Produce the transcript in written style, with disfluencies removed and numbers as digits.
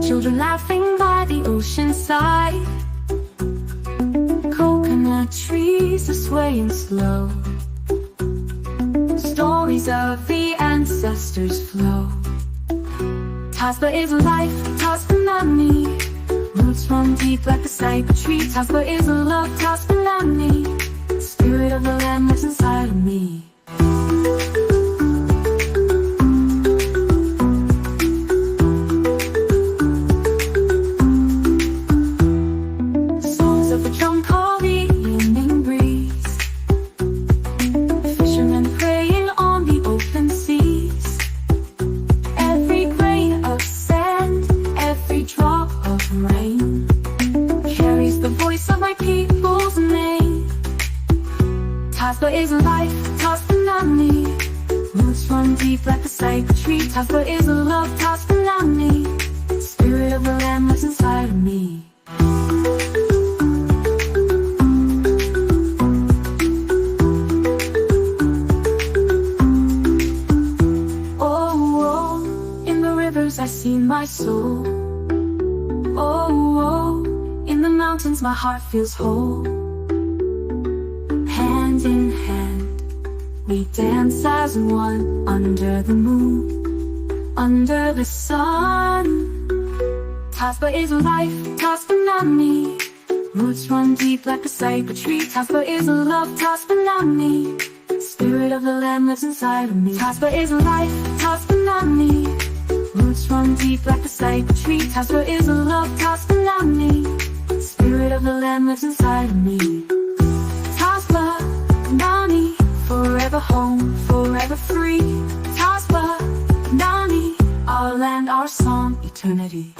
Children laughing by the ocean side. Coconut trees are swaying slow. Stories of the ancestors flow. Tasba is life, Tasba nani. Roots run deep like the cypress tree. Tasba is love, Tasba nani. Spirit of the land lives inside of me. Songs of the drum call the evening breeze. Fishermen praying on the open seas. Every grain of sand, every drop of rain carries the voice of my people's name. Tasba is life, Tasba nani. Roots run deep like the cypress tree. Tasba is love, Tasba nani. Spirit of the land lives inside of me. Oh, oh, in the rivers I see my soul. Oh, oh, in the mountains my heart feels whole. Hand in hand, we dance as one. Under the moon, under the sun. Tasba is life, Tasba nani. Roots run deep like a cypress tree. Tasba is love, Tasba nani. Spirit of the land lives inside of me. Tasba is life, Tasba nani. Roots run deep like a cypress tree. Tasba is love, Tasba nani. Spirit of the land lives inside of me. Tasba nani, forever home, forever free. Tasba nani, our land, our song, eternity.